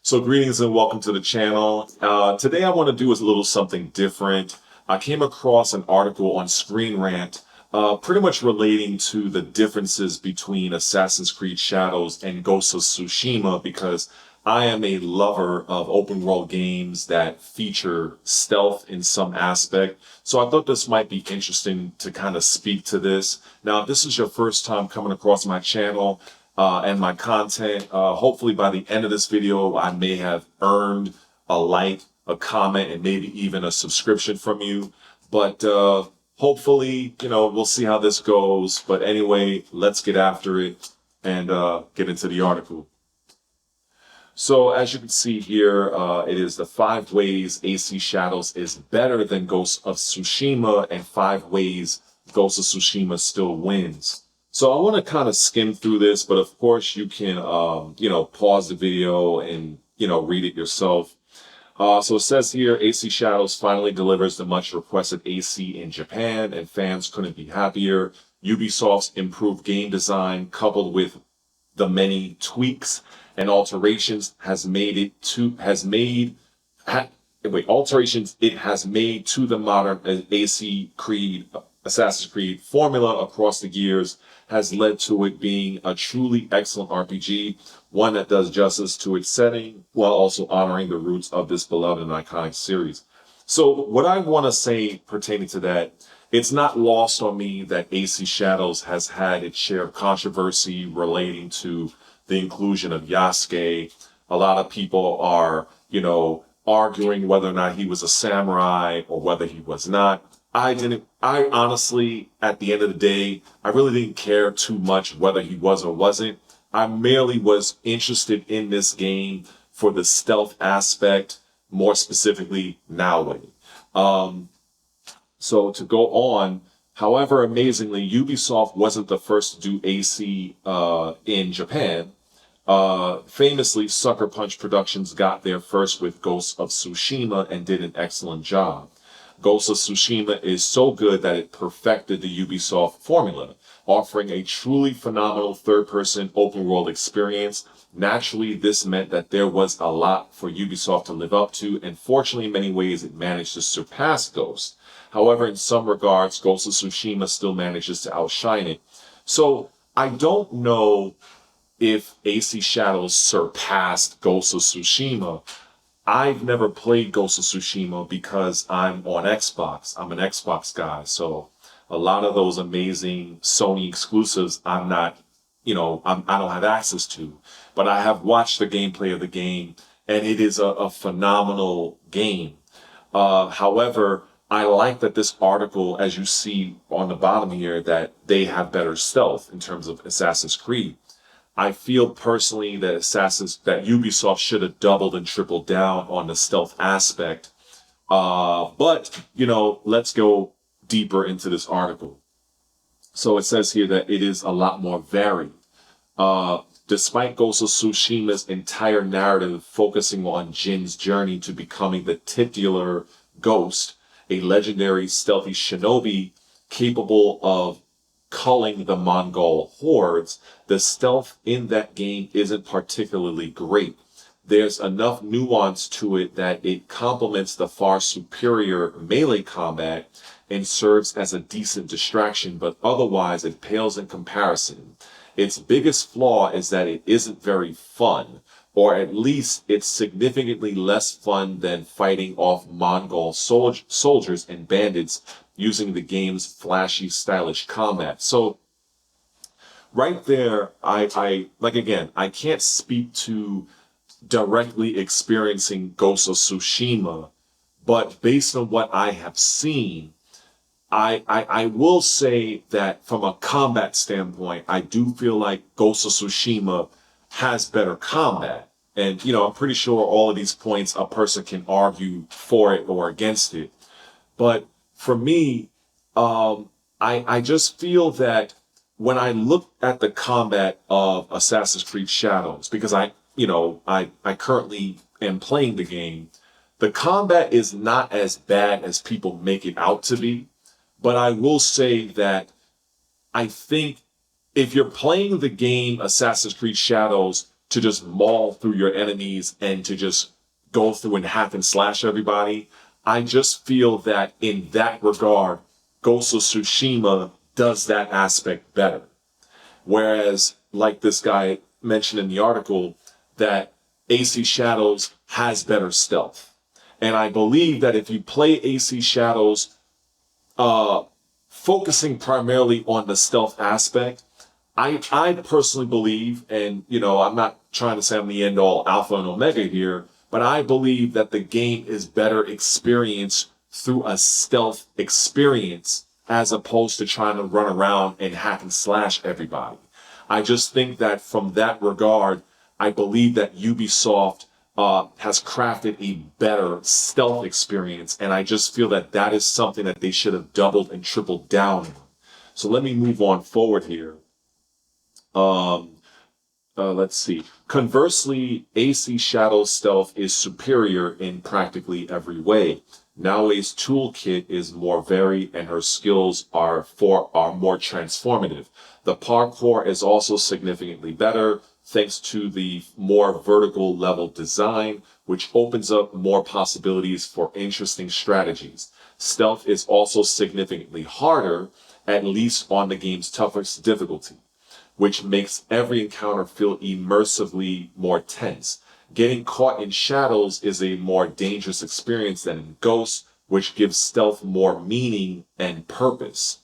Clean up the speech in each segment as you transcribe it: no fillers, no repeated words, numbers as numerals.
So greetings and welcome to the channel. Today I want to do is a little something different. I came across an article on Screen Rant, pretty much relating to the differences between Assassin's Creed Shadows and Ghosts of Tsushima, because I am a lover of open world games that feature stealth in some aspect. So I thought this might be interesting to kind of speak to this. Now, if this is your first time coming across my channel, and my content, hopefully by the end of this video, I may have earned a like, a comment, and maybe even a subscription from you. But hopefully, we'll see how this goes. But anyway, let's get after it and get into the article. So as you can see here, it is the 5 ways AC Shadows is better than Ghosts of Tsushima and 5 ways Ghosts of Tsushima still wins. So I want to kind of skim through this, but of course you can, pause the video and, read it yourself. So it says here, AC Shadows finally delivers the much requested AC in Japan, and fans couldn't be happier. Ubisoft's improved game design, coupled with the many tweaks and alterations, it has made to the modern Assassin's Creed formula across the years has led to it being a truly excellent RPG, one that does justice to its setting while also honoring the roots of this beloved and iconic series. So what I want to say pertaining to that, it's not lost on me that AC Shadows has had its share of controversy relating to the inclusion of Yasuke. A lot of people are, arguing whether or not he was a samurai or whether he was not. I honestly, at the end of the day, I really didn't care too much whether he was or wasn't. I merely was interested in this game for the stealth aspect, more specifically Naue. So to go on, however, amazingly, Ubisoft wasn't the first to do AC in Japan. Famously, Sucker Punch Productions got there first with Ghosts of Tsushima and did an excellent job. Ghosts of Tsushima is so good that it perfected the Ubisoft formula, offering a truly phenomenal third-person open-world experience. Naturally, this meant that there was a lot for Ubisoft to live up to, and fortunately, in many ways, it managed to surpass Ghost. However, in some regards, Ghosts of Tsushima still manages to outshine it. So, I don't know if AC Shadows surpassed Ghosts of Tsushima. I've never played Ghost of Tsushima because I'm on Xbox. I'm an Xbox guy. So a lot of those amazing Sony exclusives I'm not, I don't have access to. But I have watched the gameplay of the game, and it is a phenomenal game. However, I like that this article, as you see on the bottom here, that they have better stealth in terms of Assassin's Creed. I feel personally that Ubisoft should have doubled and tripled down on the stealth aspect. But let's go deeper into this article. So it says here that it is a lot more varied. Despite Ghost of Tsushima's entire narrative focusing on Jin's journey to becoming the titular Ghost, a legendary stealthy shinobi capable of culling the Mongol hordes, the stealth in that game isn't particularly great. There's enough nuance to it that it complements the far superior melee combat and serves as a decent distraction, but otherwise it pales in comparison. Its biggest flaw is that it isn't very fun, or at least it's significantly less fun than fighting off Mongol soldiers and bandits using the game's flashy, stylish combat. So right there, I can't speak to directly experiencing Ghost of Tsushima, but based on what I have seen, I will say that from a combat standpoint, I do feel like Ghost of Tsushima has better combat. And, I'm pretty sure all of these points, a person can argue for it or against it. But for me, I just feel that when I look at the combat of Assassin's Creed Shadows, because I currently am playing the game, the combat is not as bad as people make it out to be. But I will say that I think if you're playing the game Assassin's Creed Shadows to just maul through your enemies and to just go through and hack and slash everybody. I just feel that in that regard, Ghost of Tsushima does that aspect better. Whereas, like this guy mentioned in the article, that AC Shadows has better stealth. And I believe that if you play AC Shadows, focusing primarily on the stealth aspect, I personally believe, and I'm not trying to say I'm the end all alpha and omega here, but I believe that the game is better experienced through a stealth experience as opposed to trying to run around and hack and slash everybody. I just think that from that regard, I believe that Ubisoft has crafted a better stealth experience, and I just feel that that is something that they should have doubled and tripled down on. So let me move on forward here. Let's see. Conversely, AC Shadow's stealth is superior in practically every way. Naoe's toolkit is more varied and her skills are more transformative. The parkour is also significantly better thanks to the more vertical level design, which opens up more possibilities for interesting strategies. Stealth is also significantly harder, at least on the game's toughest difficulty, which makes every encounter feel immersively more tense. Getting caught in shadows is a more dangerous experience than in Ghosts, which gives stealth more meaning and purpose.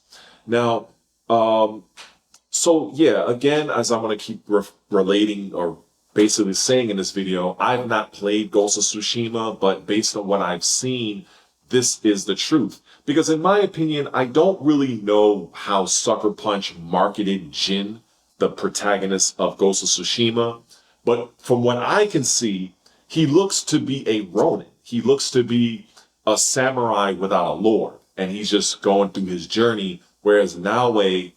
Now, so yeah, again, as I'm going to keep relating or basically saying in this video, I've not played Ghosts of Tsushima, but based on what I've seen, this is the truth. Because in my opinion, I don't really know how Sucker Punch marketed Jin, the protagonist of Ghost of Tsushima. But from what I can see, he looks to be a Ronin. He looks to be a samurai without a lord. And he's just going through his journey, whereas Naoe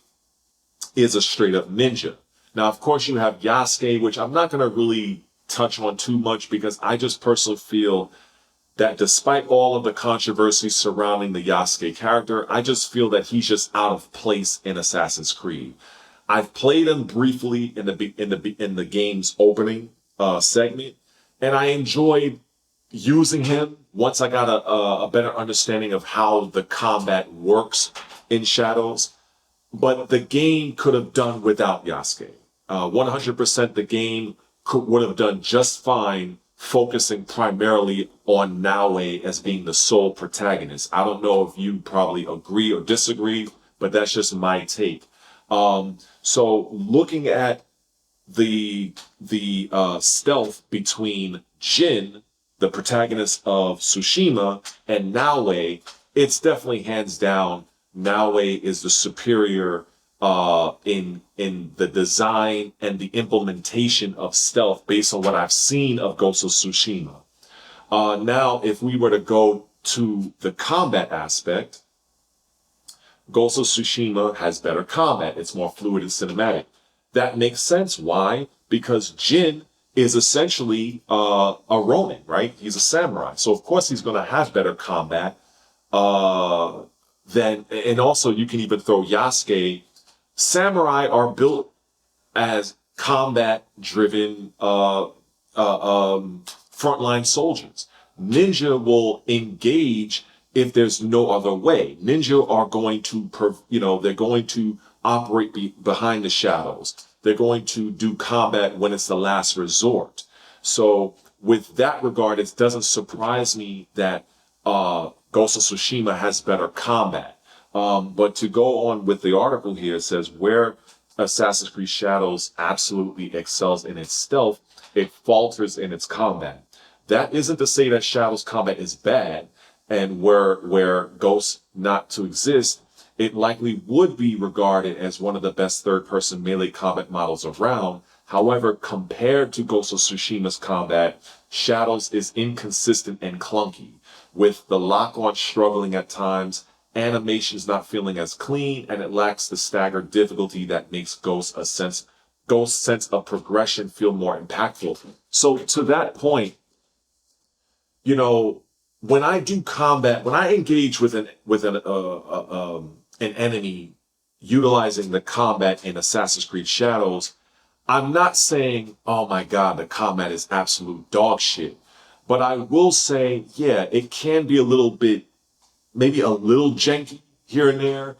is a straight up ninja. Now, of course, you have Yasuke, which I'm not going to really touch on too much because I just personally feel that despite all of the controversy surrounding the Yasuke character, I just feel that he's just out of place in Assassin's Creed. I've played him briefly in the game's opening segment, and I enjoyed using him once I got a better understanding of how the combat works in Shadows. But the game could have done without Yasuke. 100% the game would have done just fine focusing primarily on Naoe as being the sole protagonist. I don't know if you probably agree or disagree, but that's just my take. So looking at the stealth between Jin, the protagonist of Tsushima, and Naoe, it's definitely hands down Naoe is the superior in the design and the implementation of stealth based on what I've seen of Ghost of Tsushima. Now, if we were to go to the combat aspect, Ghost of Tsushima has better combat. It's more fluid and cinematic. That makes sense. Why? Because Jin is essentially a Ronin, right? He's a samurai. So of course he's going to have better combat. And also you can even throw Yasuke. Samurai are built as combat-driven frontline soldiers. Ninja will engage if there's no other way. Ninja are going to, they're going to operate behind the shadows. They're going to do combat when it's the last resort. So with that regard, it doesn't surprise me that Ghost of Tsushima has better combat. But to go on with the article here, it says where Assassin's Creed Shadows absolutely excels in its stealth, it falters in its combat. That isn't to say that Shadows combat is bad, and where Ghosts not to exist, it likely would be regarded as one of the best third-person melee combat models around. However, compared to Ghost of Tsushima's combat, Shadows is inconsistent and clunky, with the lock-on struggling at times, animations not feeling as clean, and it lacks the staggered difficulty that makes Ghost's sense of progression feel more impactful. So to that point, when I do combat, when I engage with an enemy utilizing the combat in Assassin's Creed Shadows, I'm not saying, oh my God, the combat is absolute dog shit. But I will say, yeah, it can be a little bit, maybe a little janky here and there,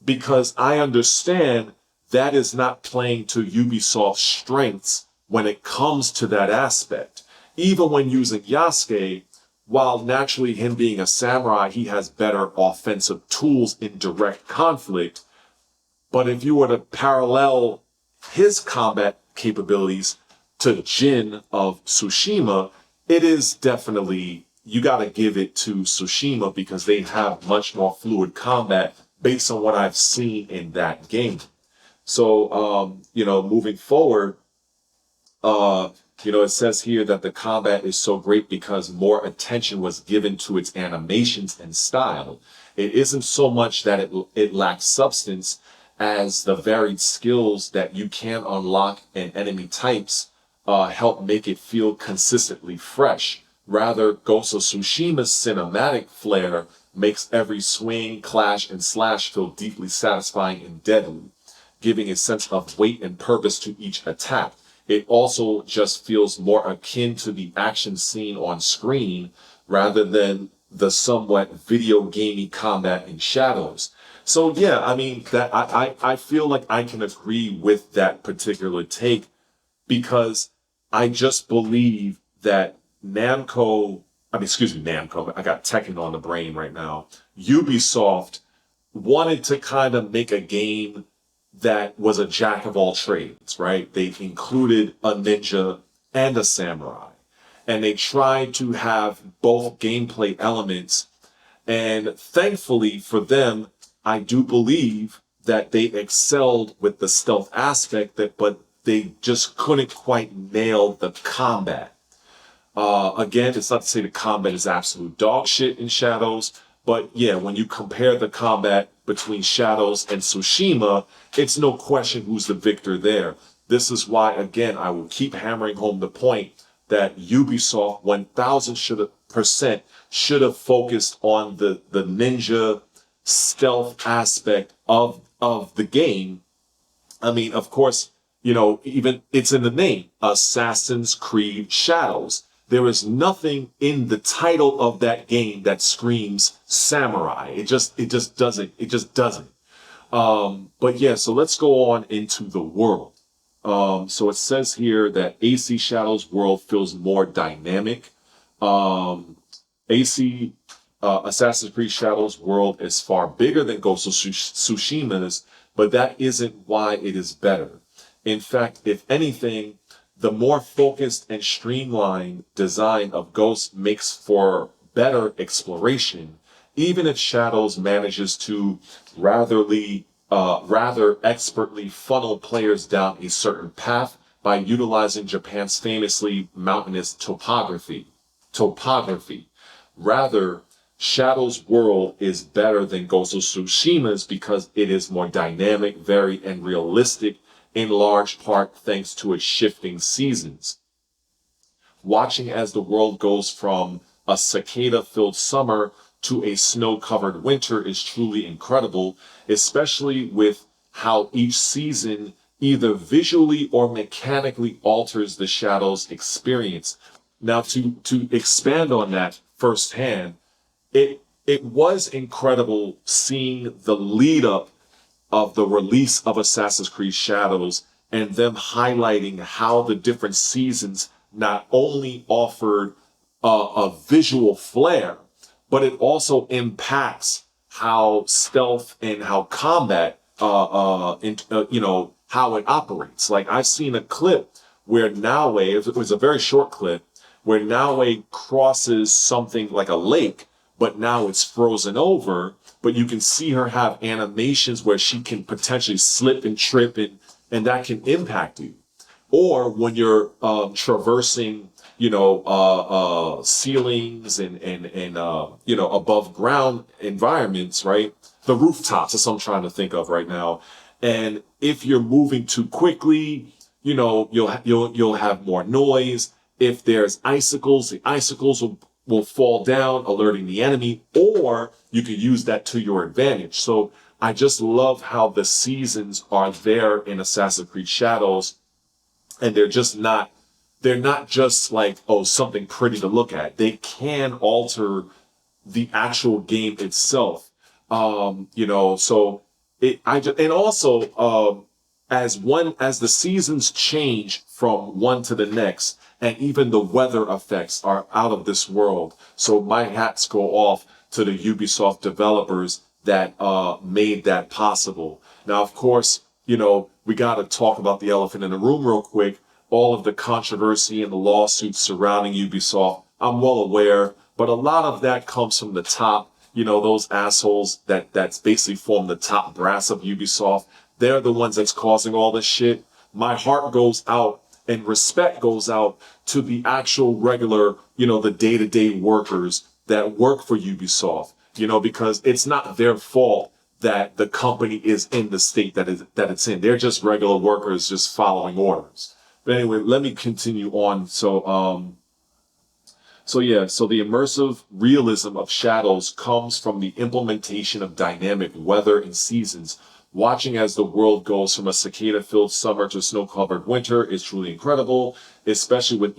because I understand that is not playing to Ubisoft's strengths when it comes to that aspect. Even when using Yasuke, while naturally him being a samurai, he has better offensive tools in direct conflict. But if you were to parallel his combat capabilities to Jin of Tsushima, it is definitely, you got to give it to Tsushima because they have much more fluid combat based on what I've seen in that game. So, moving forward, it says here that the combat is so great because more attention was given to its animations and style. It isn't so much that it lacks substance as the varied skills that you can unlock in enemy types help make it feel consistently fresh. Rather, Ghost of Tsushima's cinematic flair makes every swing, clash, and slash feel deeply satisfying and deadly, giving a sense of weight and purpose to each attack. It also just feels more akin to the action scene on screen rather than the somewhat video gamey combat in Shadows. So yeah, I mean that I feel like I can agree with that particular take because I just believe that Namco, I got Tekken on the brain right now. Ubisoft wanted to kind of make a game that was a jack of all trades, right? They included a ninja and a samurai. And they tried to have both gameplay elements. And thankfully for them, I do believe that they excelled with the stealth aspect, but they just couldn't quite nail the combat. Again, it's not to say the combat is absolute dog shit in Shadows, but yeah, when you compare the combat between Shadows and Tsushima, it's no question who's the victor there. This is why, again, I will keep hammering home the point that Ubisoft 1000% should have focused on the ninja stealth aspect of the game. I mean, of course, even it's in the name, Assassin's Creed Shadows. There is nothing in the title of that game that screams samurai. It just doesn't. But yeah, so let's go on into the world. So it says here that AC Shadows world feels more dynamic. AC Assassin's Creed Shadows world is far bigger than Ghost of Tsushima's, but that isn't why it is better. In fact, if anything, the more focused and streamlined design of Ghost makes for better exploration, even if Shadows manages to rather expertly funnel players down a certain path by utilizing Japan's famously mountainous topography. Rather, Shadow's world is better than Ghost of Tsushima's because it is more dynamic, varied, and realistic, in large part thanks to its shifting seasons. Watching as the world goes from a cicada-filled summer to a snow-covered winter is truly incredible, especially with how each season either visually or mechanically alters the Shadow's experience. Now, to expand on that firsthand, it was incredible seeing the lead up of the release of Assassin's Creed Shadows and them highlighting how the different seasons not only offered a visual flair, but it also impacts how stealth and how combat, how it operates. Like I've seen a clip where Naue, it was a very short clip, where Naue crosses something like a lake, but now it's frozen over, but you can see her have animations where she can potentially slip and trip and that can impact you. Or when you're traversing, ceilings and above ground environments, right? The rooftops is what I'm trying to think of right now. And if you're moving too quickly, you'll have more noise. If there's icicles, the icicles will fall down, alerting the enemy, or you can use that to your advantage. So I just love how the seasons are there in Assassin's Creed Shadows. And they're not just like, oh, something pretty to look at. They can alter the actual game itself. So and also, as the seasons change from one to the next, and even the weather effects are out of this world. So my hats go off to the Ubisoft developers that made that possible. Now, of course, we got to talk about the elephant in the room real quick. All of the controversy and the lawsuits surrounding Ubisoft. I'm well aware, but a lot of that comes from the top. Those assholes that's basically form the top brass of Ubisoft. They're the ones that's causing all this shit. My heart goes out and respect goes out to the actual regular, the day-to-day workers that work for Ubisoft, because it's not their fault that the company is in the state that it's in. They're just regular workers just following orders. But anyway, let me continue on. So the immersive realism of Shadows comes from the implementation of dynamic weather and seasons. Watching as the world goes from a cicada-filled summer to snow-covered winter is truly incredible, especially with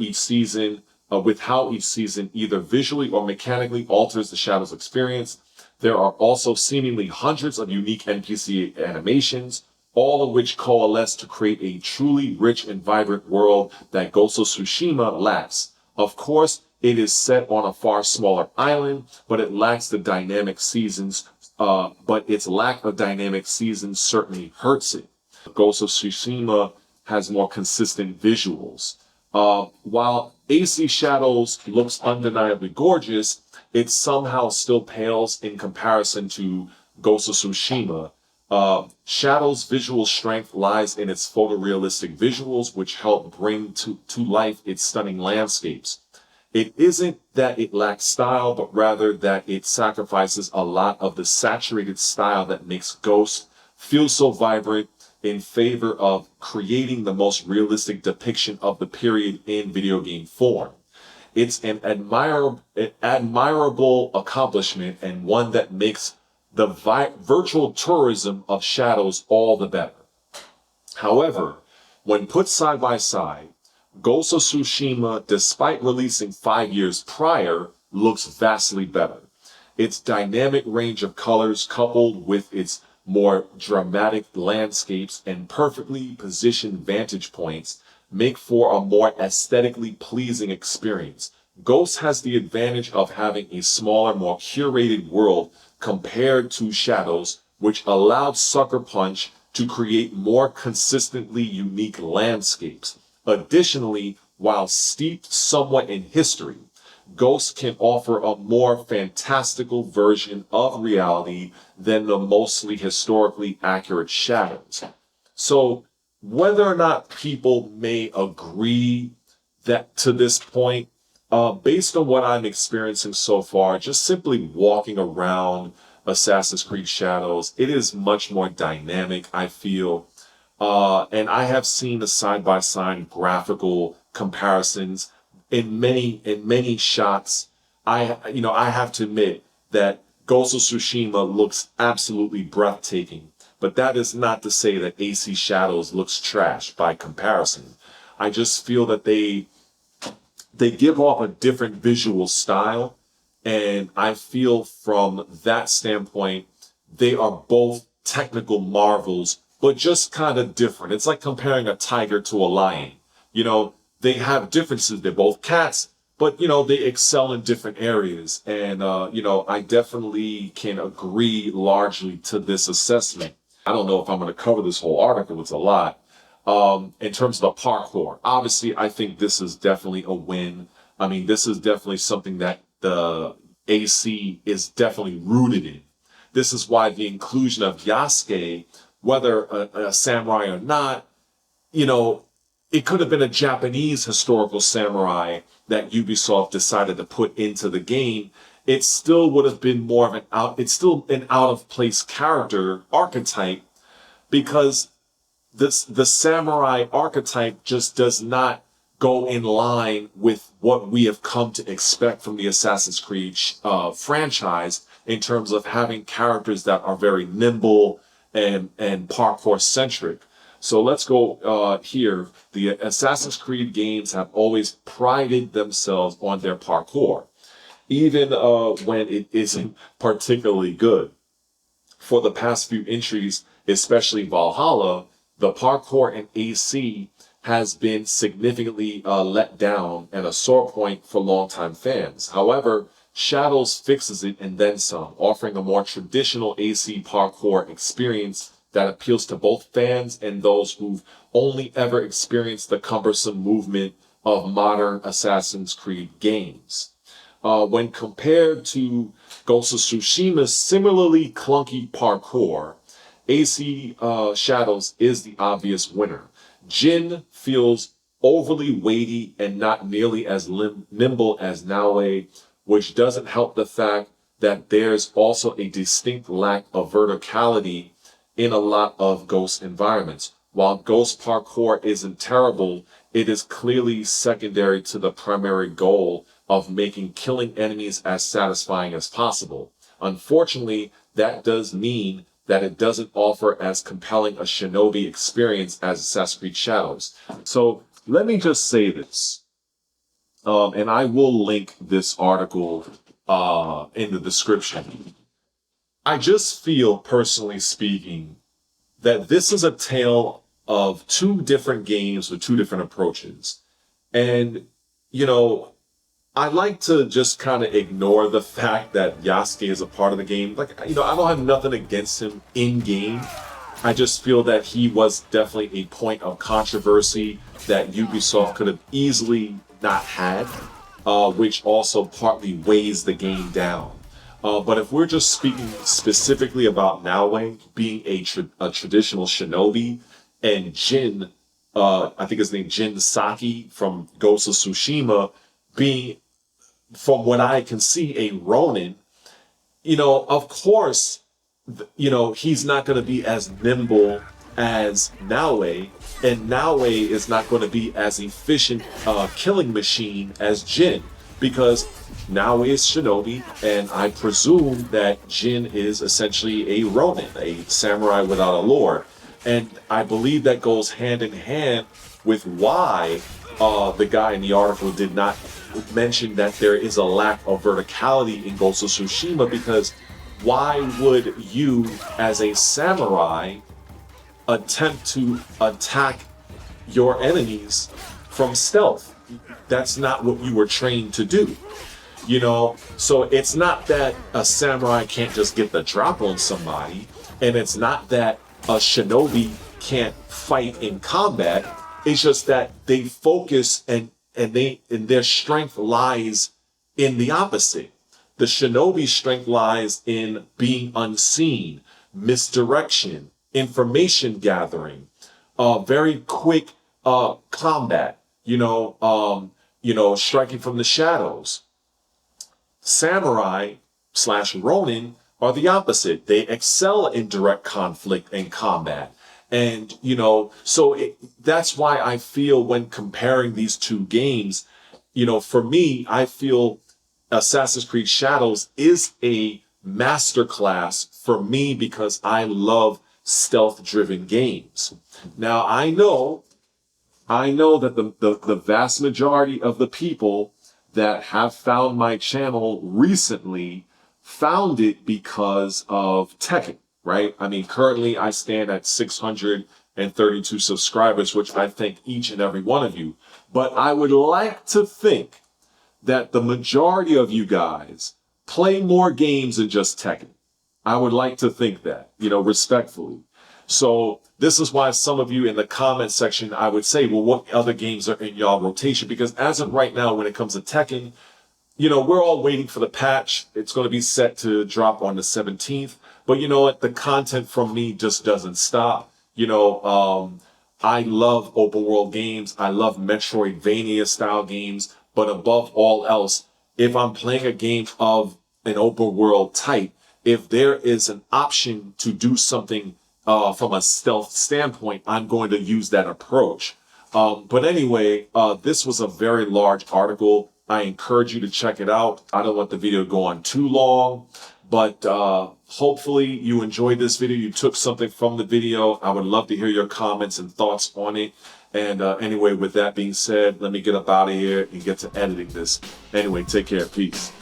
how each season either visually or mechanically alters the Shadows experience. There are also seemingly hundreds of unique NPC animations, all of which coalesce to create a truly rich and vibrant world that Ghosts of Tsushima lacks. Of course, it is set on a far smaller island, but it lacks the dynamic seasons. But its lack of dynamic seasons certainly hurts it. Ghosts of Tsushima has more consistent visuals. While AC Shadows looks undeniably gorgeous, it somehow still pales in comparison to Ghosts of Tsushima. Shadow's visual strength lies in its photorealistic visuals, which help bring to life its stunning landscapes. It isn't that it lacks style, but rather that it sacrifices a lot of the saturated style that makes Ghost feel so vibrant in favor of creating the most realistic depiction of the period in video game form. It's an admirable accomplishment and one that makes the virtual tourism of Shadows all the better. However, when put side by side, Ghost of Tsushima, despite releasing 5 years prior, looks vastly better. Its dynamic range of colors coupled with its more dramatic landscapes and perfectly positioned vantage points make for a more aesthetically pleasing experience. Ghost has the advantage of having a smaller, more curated world compared to Shadows, which allowed Sucker Punch to create more consistently unique landscapes. Additionally, while steeped somewhat in history, Ghost can offer a more fantastical version of reality than the mostly historically accurate Shadows. So, whether or not people may agree that to this point, based on what I'm experiencing so far, just simply walking around Assassin's Creed Shadows, it is much more dynamic, I feel. And I have seen the side-by-side graphical comparisons in many shots. I have to admit that Ghost of Tsushima looks absolutely breathtaking, but that is not to say that AC Shadows looks trash by comparison. I just feel that they give off a different visual style, and I feel from that standpoint, they are both technical marvels, but just kind of different. It's like comparing a tiger to a lion. They have differences. They're both cats, but, they excel in different areas. And, I definitely can agree largely to this assessment. I don't know if I'm going to cover this whole article. It's a lot. In terms of the parkour, obviously, I think this is definitely a win. I mean, this is definitely something that the AC is definitely rooted in. This is why the inclusion of Yasuke, whether a samurai or not, it could have been a Japanese historical samurai that Ubisoft decided to put into the game. It still would have been more of it's still an out of place character archetype, because the samurai archetype just does not go in line with what we have come to expect from the Assassin's Creed franchise in terms of having characters that are very nimble and parkour centric. So let's go here. The Assassin's Creed games have always prided themselves on their parkour, even when it isn't particularly good. For the past few entries, especially Valhalla, the parkour in AC has been significantly let down and a sore point for longtime fans. However, Shadows fixes it and then some, offering a more traditional AC parkour experience that appeals to both fans and those who've only ever experienced the cumbersome movement of modern Assassin's Creed games. When compared to Ghosts of Tsushima's similarly clunky parkour, AC Shadows is the obvious winner. Jin feels overly weighty and not nearly as nimble as Naue, which doesn't help the fact that there's also a distinct lack of verticality in a lot of Ghost environments. While Ghost parkour isn't terrible, it is clearly secondary to the primary goal of making killing enemies as satisfying as possible. Unfortunately, that does mean that it doesn't offer as compelling a shinobi experience as Assassin's Creed Shadows. So let me just say this, and I will link this article in the description. I just feel, personally speaking, that this is a tale of two different games with two different approaches. And, you know, I like to just kind of ignore the fact that Yasuke is a part of the game. Like, you know, I don't have nothing against him in game. I just feel that he was definitely a point of controversy that Ubisoft could have easily not had, which also partly weighs the game down. But if we're just speaking specifically about Naue being a traditional shinobi, and Jin, I think his name Jin Saki from Ghost of Tsushima, being, from what I can see, a Ronin, you know, of course, you know, he's not going to be as nimble as Naue, and Naue is not going to be as efficient killing machine as Jin, because Naue is shinobi, and I presume that Jin is essentially a Ronin, a samurai without a lord. And I believe that goes hand in hand with why the guy in the article did not mention that there is a lack of verticality in Ghost of Tsushima, because why would you, as a samurai, attempt to attack your enemies from stealth? That's not what you were trained to do. You know, so it's not that a samurai can't just get the drop on somebody, and it's not that a shinobi can't fight in combat. It's just that they focus and their strength lies in the opposite. The shinobi's strength lies in being unseen, misdirection, information gathering, very quick combat, striking from the shadows. Samurai / Ronin are the opposite. They excel in direct conflict and combat. And, that's why I feel when comparing these two games, for me, I feel Assassin's Creed Shadows is a masterclass for me because I love stealth-driven games. Now, I know that the vast majority of the people that have found my channel recently found it because of Tekken, right? I mean, currently I stand at 632 subscribers, which I thank each and every one of you. But I would like to think that the majority of you guys play more games than just Tekken. I would like to think that, respectfully. So this is why some of you in the comment section, I would say, well, what other games are in y'all rotation? Because as of right now, when it comes to Tekken, we're all waiting for the patch. It's going to be set to drop on the 17th. But you know what? The content from me just doesn't stop. I love open world games. I love Metroidvania style games. But above all else, if I'm playing a game of an open world type, if there is an option to do something from a stealth standpoint, I'm going to use that approach. But anyway, this was a very large article. I encourage you to check it out. I don't want the video to go on too long, But hopefully you enjoyed this video. You took something from the video. I would love to hear your comments and thoughts on it. And anyway, with that being said, let me get up out of here and get to editing this. Anyway, take care. Peace.